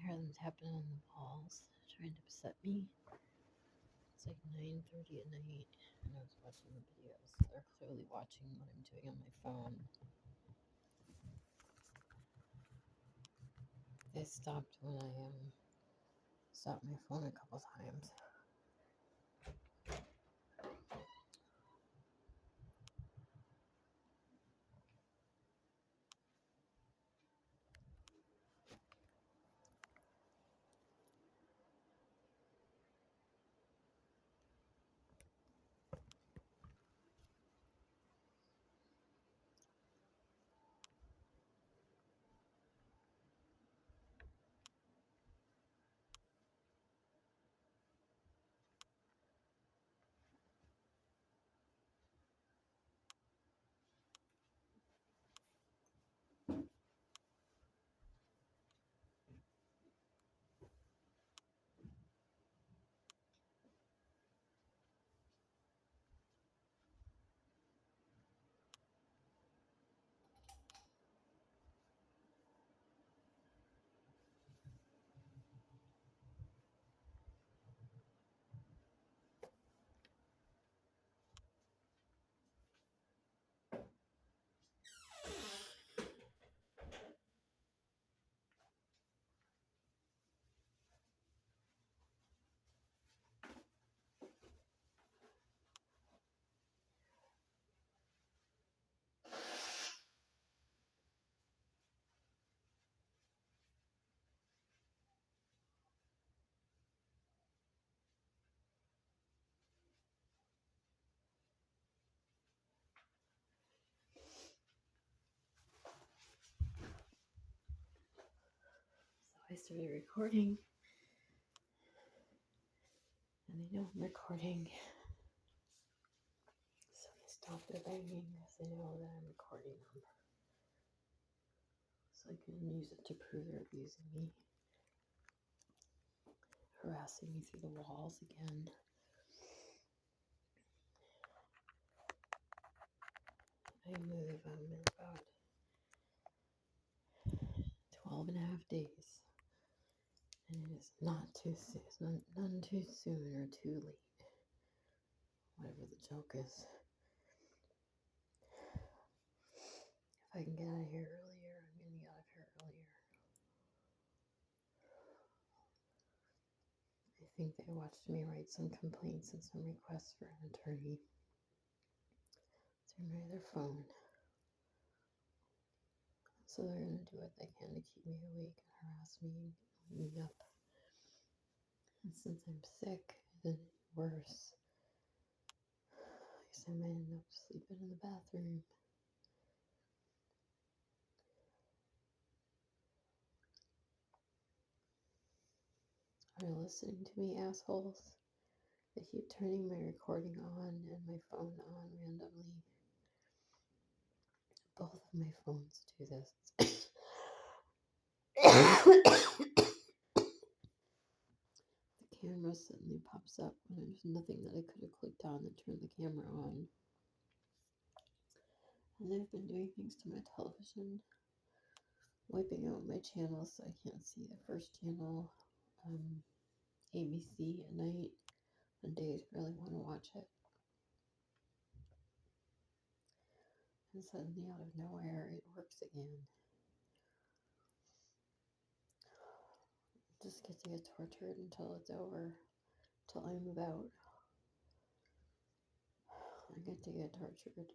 hear them tapping on the walls, trying to upset me. It's like 9:30 at night, and I was watching the videos. They're clearly watching what I'm doing on my phone. They stopped when I stopped my phone a couple times. So I started recording, and they know I'm recording. So they stop their banging because they know that I'm recording them. So I can use it to prove they're abusing me, harassing me through the walls again. I move, I'm in about 12 and a half days. And it is not too soon, none too soon or too late. Whatever the joke is. If I can get out of here earlier, I'm going to get out of here earlier. I think they watched me write some complaints and some requests for an attorney through their phone. So they're going to do what they can to keep me awake and harass me and wake me up. And since I'm sick, then worse. I guess I might end up sleeping in the bathroom. Are you listening to me, assholes? They keep turning my recording on and my phone on randomly. Both of my phones do this. The camera suddenly pops up when there's nothing that I could have clicked on that turned the camera on. And they've been doing things to my television, wiping out my channels so I can't see the first channel, ABC at night on days I really want to watch it. And suddenly, out of nowhere, it works again. Just get to get tortured until it's over, till I move out. I get to get tortured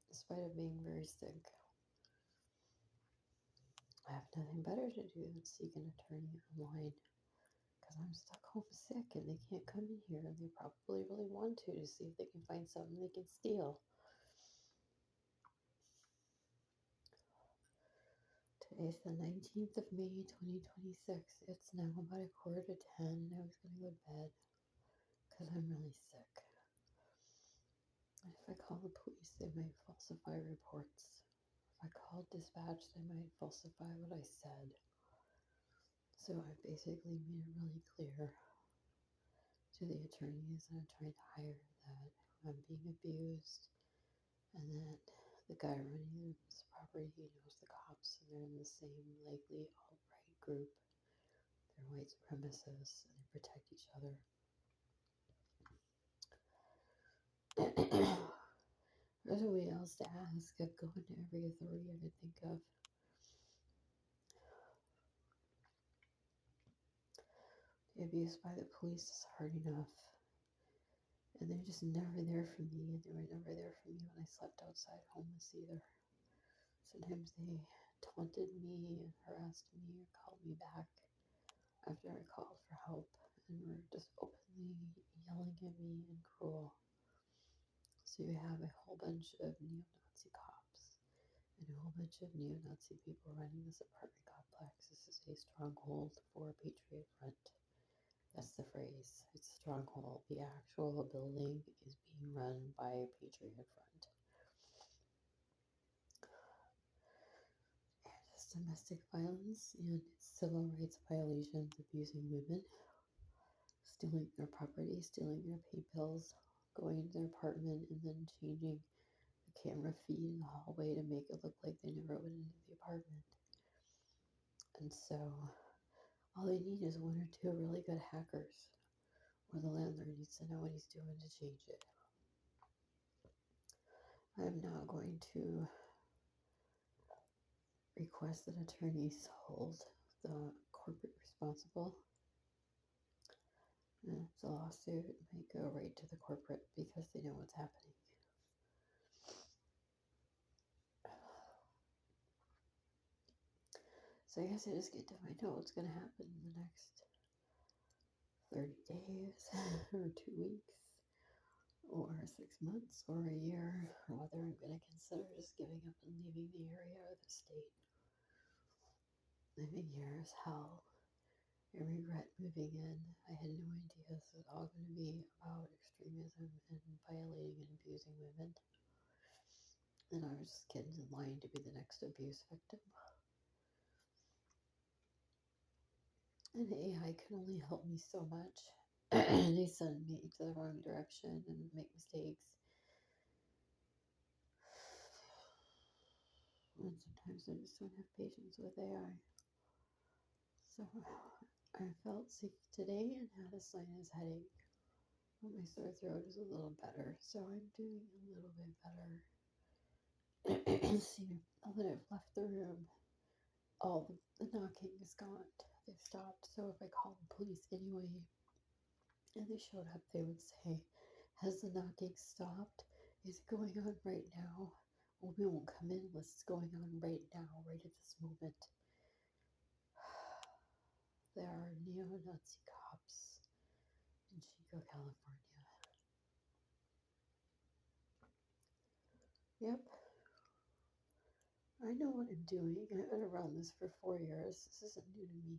despite of being very sick. I have nothing better to do than seek an attorney online because I'm stuck home sick and they can't come in here and they probably really want to see if they can find something they can steal. Today's the 19th of May, 2026. It's now about 9:45 and I was going to go to bed because I'm really sick. And if I call the police, they might falsify reports. If I call dispatch, they might falsify what I said. So I basically made it really clear to the attorneys that I'm trying to hire that I'm being abused and that the guy running this property, he knows the cops and they're in the same likely alt-right group They're white supremacists and they protect each other. There's a way else to ask. I've gone to every authority I could think of. The abuse by the police is hard enough. And they're just never there for me. And they were never there for me when I slept outside homeless either. Sometimes they taunted me and harassed me or called me back after I called for help and were just openly yelling at me and cruel. So you have a whole bunch of neo-Nazi cops and a whole bunch of neo-Nazi people running this apartment complex. This is a stronghold for Patriot Front. That's the phrase. It's a stronghold. The actual building is being run by Patriot Front. And it's domestic violence and civil rights violations, abusing women, stealing their property, stealing their pay bills, going to their apartment and then changing the camera feed in the hallway to make it look like they never went into the apartment. And so all they need is one or two really good hackers, or the landlord needs to know what he's doing to change it. I'm now going to request that attorneys hold the corporate responsible. And the lawsuit might go right to the corporate because they know what's happening. So I guess I just get to find out what's going to happen in the next 30 days or 2 weeks or 6 months or a year, or whether I'm going to consider just giving up and leaving the area or the state. Living here is hell. I regret moving in. I had no idea this was all going to be about extremism and violating and abusing women. And I was just getting in line to be the next abuse victim. And AI can only help me so much. They send me to the wrong direction and make mistakes. And sometimes I just don't have patience with AI. So I felt sick today and had a sinus headache. But my sore throat is a little better, so I'm doing a little bit better. See, now that I've left the room, all the knocking is gone. They've stopped. So if I call the police anyway and they showed up, they would say, "Has the knocking stopped? Is it going on right now?" Well, we won't come in unless it's going on right now, right at this moment. There are neo-Nazi cops in Chico, California. Yep. I know what I'm doing. I've been around this for 4 years. This isn't new to me.